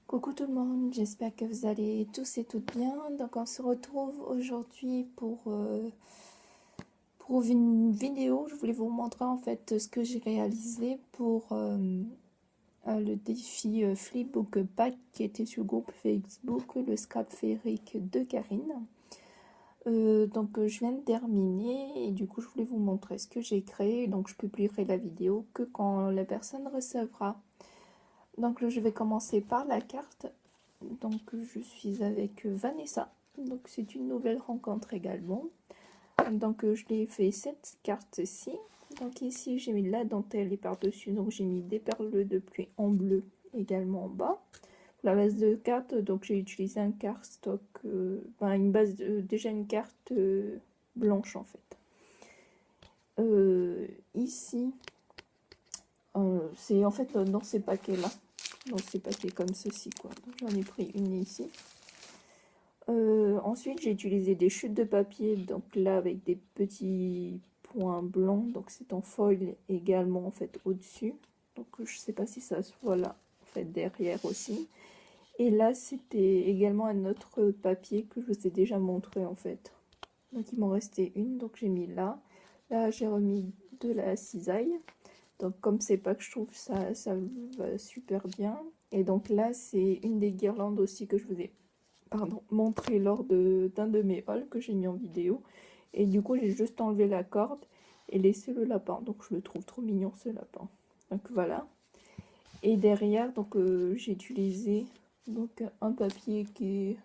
Coucou tout le monde, j'espère que vous allez tous et toutes bien. Donc on se retrouve aujourd'hui pour une vidéo. Je voulais vous montrer en fait ce que j'ai réalisé pour le défi Flipbook Pack qui était sur le groupe Facebook, le scrap féerique de Karine. Donc je viens de terminer et du coup je voulais vous montrer ce que j'ai créé. Donc je publierai la vidéo que quand la personne recevra. Donc je vais commencer par la carte. Donc je suis avec Vanessa, donc c'est une nouvelle rencontre également. Donc je l'ai fait cette carte-ci. Donc ici j'ai mis la dentelle et par-dessus, donc j'ai mis des perles de pluie en bleu également en bas. Pour la base de carte, donc j'ai utilisé un cardstock, une base déjà une carte blanche en fait. Ici, c'est en fait dans ces paquets là. Donc c'est paquets comme ceci quoi. J'en ai pris une ici. Ensuite j'ai utilisé des chutes de papier, donc là avec des petits points blancs, donc c'est en foil également en fait au dessus, donc je sais pas si ça se voit là en fait derrière aussi. Et là c'était également un autre papier que je vous ai déjà montré en fait, donc il m'en restait une, donc j'ai mis là j'ai remis de la cisaille. Donc comme c'est pas que je trouve ça va super bien. Et donc là c'est une des guirlandes aussi que je vous ai montré lors d'un de mes hauls que j'ai mis en vidéo. Et du coup j'ai juste enlevé la corde et laissé le lapin. Donc je le trouve trop mignon ce lapin. Donc voilà. Et derrière donc j'ai utilisé donc un papier qui est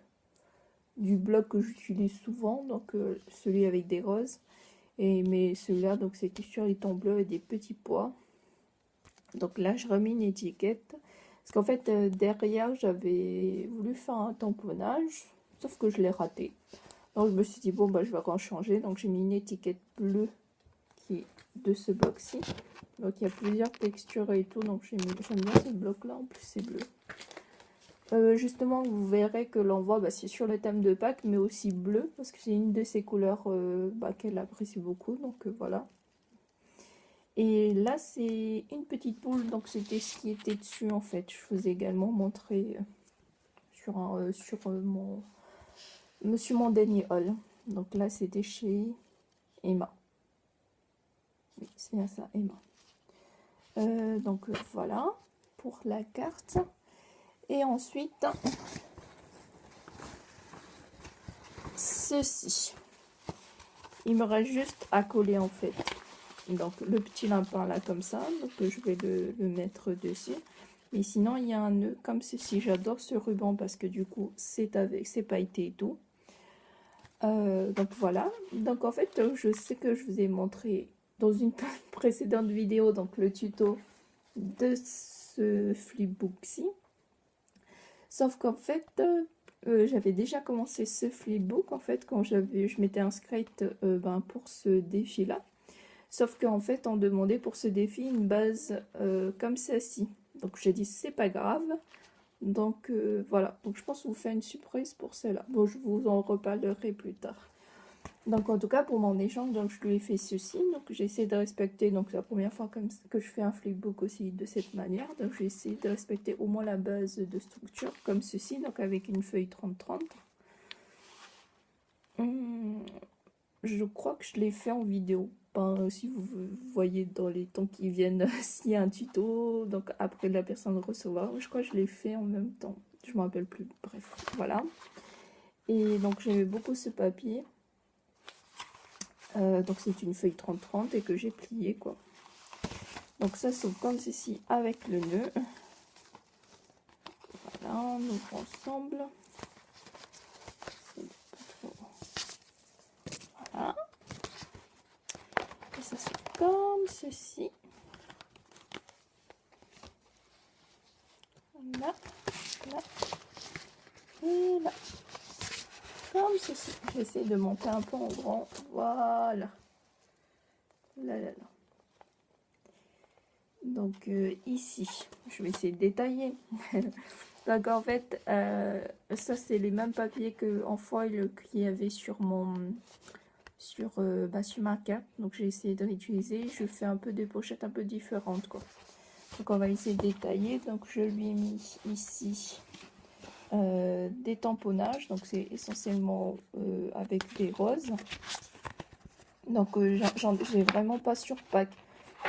du bloc que j'utilise souvent, donc celui avec des roses. Mais celui-là donc c'était sur les tons bleus avec des petits pois. Donc là, je remis une étiquette. Parce qu'en fait, derrière, j'avais voulu faire un tamponnage. Sauf que je l'ai raté. Donc je me suis dit, bon, bah, je vais en changer. Donc j'ai mis une étiquette bleue qui est de ce bloc-ci. Donc il y a plusieurs textures et tout. Donc j'aime bien ce bloc-là. En plus, c'est bleu. Justement, vous verrez que l'envoi, c'est sur le thème de Pâques, mais aussi bleu. Parce que c'est une de ses couleurs qu'elle apprécie beaucoup. Donc voilà. Et là, c'est une petite boule, donc c'était ce qui était dessus en fait. Je vous ai également montré sur mon dernier haul. Donc là, c'était chez Emma. Oui, c'est bien ça, Emma. Donc voilà pour la carte. Et ensuite, ceci. Il me reste juste à coller en fait. Donc le petit lapin là comme ça, donc je vais le mettre dessus. Mais sinon il y a un nœud comme ceci. J'adore ce ruban parce que du coup c'est pailleté et tout. Donc voilà. Donc en fait je sais que je vous ai montré dans une précédente vidéo donc le tuto de ce flipbook-ci. Sauf qu'en fait j'avais déjà commencé ce flipbook en fait quand je m'étais inscrite pour ce défi là. Sauf qu'en fait, on demandait pour ce défi une base comme celle-ci. Donc j'ai dit c'est pas grave. Donc voilà. Donc je pense vous faire une surprise pour cela. Bon, je vous en reparlerai plus tard. Donc en tout cas pour mon échange, donc je lui ai fait ceci. Donc j'essaie de respecter. Donc c'est la première fois que je fais un flipbook aussi de cette manière. Donc j'essaie de respecter au moins la base de structure comme ceci. Donc avec une feuille 30-30. Je crois que je l'ai fait en vidéo. Si vous voyez dans les temps qui viennent, s'il y a un tuto, donc après la personne recevra, je crois que je l'ai fait en même temps. Je ne me rappelle plus. Bref, voilà. Et donc j'aimais beaucoup ce papier. Donc c'est une feuille 30-30 et que j'ai plié quoi. Donc ça s'ouvre comme ceci avec le nœud. Voilà, on ouvre ensemble. Voilà. Et ça s'ouvre comme ceci. Là, là et là. Comme ceci. J'essaie de monter un peu en grand. Voilà. Là, là, là. Donc ici, je vais essayer de détailler. Donc en fait, ça c'est les mêmes papiers que en foil qu'il y avait sur sur ma carte. Donc j'ai essayé de réutiliser. Je fais un peu des pochettes un peu différentes quoi. Donc on va essayer de détailler. Donc je lui ai mis ici des tamponnages, donc c'est essentiellement avec des roses. Donc j'ai vraiment pas sur pack,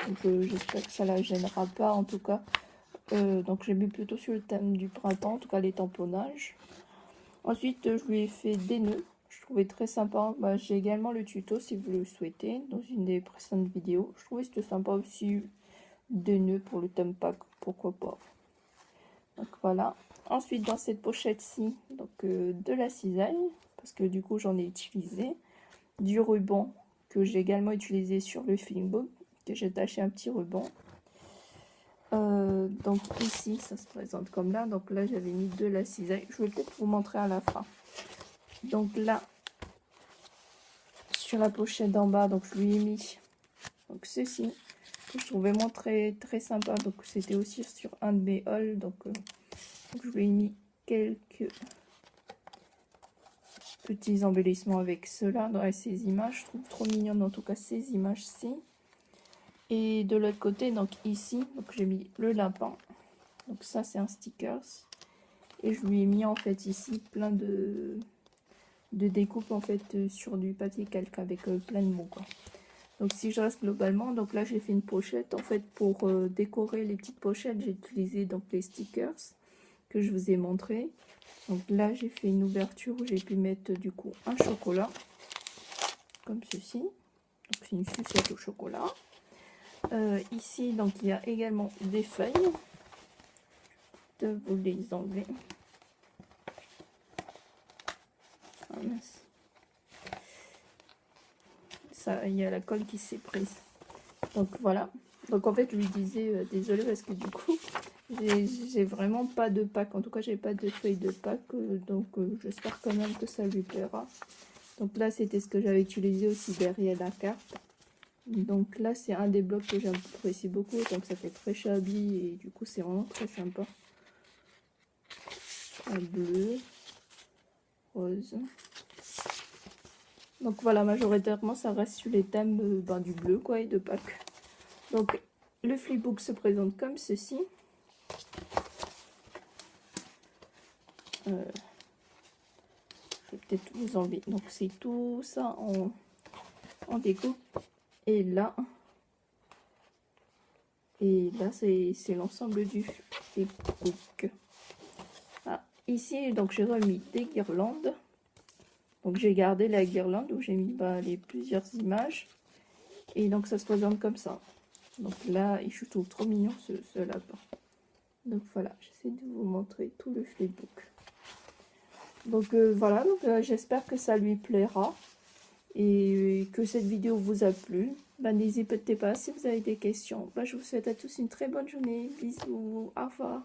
donc j'espère que ça la gênera pas en tout cas. Donc j'ai mis plutôt sur le thème du printemps, en tout cas les tamponnages. Ensuite je lui ai fait des nœuds, je trouvais très sympa. Bah, j'ai également le tuto si vous le souhaitez dans une des précédentes vidéos. Je trouvais que c'était sympa aussi des nœuds pour le thème pack, pourquoi pas. Donc voilà. Ensuite dans cette pochette-ci, donc de la cisaille, parce que du coup j'en ai utilisé, du ruban que j'ai également utilisé sur le Filmbook, que j'ai attaché un petit ruban. Donc ici ça se présente comme là, donc là j'avais mis de la cisaille, je vais peut-être vous montrer à la fin. Donc là sur la pochette d'en bas, donc je lui ai mis donc ceci que je trouvais vraiment très sympa, donc c'était aussi sur un de mes hauls, donc je lui ai mis quelques petits embellissements avec cela dans ces images. Je trouve trop mignonne en tout cas ces images-ci. Et de l'autre côté, donc ici, donc j'ai mis le lapin. Donc ça c'est un stickers. Et je lui ai mis en fait ici plein de découpes en fait sur du papier calque avec plein de mots quoi. Donc si je reste globalement, donc là j'ai fait une pochette en fait pour décorer les petites pochettes. J'ai utilisé donc les stickers que je vous ai montré. Donc là j'ai fait une ouverture où j'ai pu mettre du coup un chocolat comme ceci. Donc c'est une sucette au chocolat. Ici donc il y a également des feuilles. De vous les enlever. Ah mince. Ça, il y a la colle qui s'est prise. Donc voilà. Donc en fait je lui disais désolé parce que du coup j'ai vraiment pas de pack. En tout cas j'ai pas de feuilles de pack. Donc j'espère quand même que ça lui plaira. Donc là c'était ce que j'avais utilisé aussi derrière la carte. Donc là c'est un des blocs que j'apprécie beaucoup. Donc ça fait très shabby et du coup c'est vraiment très sympa. Un bleu, rose. Donc voilà, majoritairement ça reste sur les thèmes du bleu quoi et de Pâques. Donc le flipbook se présente comme ceci. Je vais peut-être vous enlever. Donc c'est tout ça en découpe. Et là c'est l'ensemble du flipbook. Ah, ici donc j'ai remis des guirlandes. Donc j'ai gardé la guirlande où j'ai mis les plusieurs images. Et donc ça se présente comme ça. Donc là, je trouve trop mignon ce lapin. Donc voilà, j'essaie de vous montrer tout le flipbook. Donc voilà, j'espère que ça lui plaira. Et que cette vidéo vous a plu. N'hésitez pas si vous avez des questions. Je vous souhaite à tous une très bonne journée. Bisous, au revoir.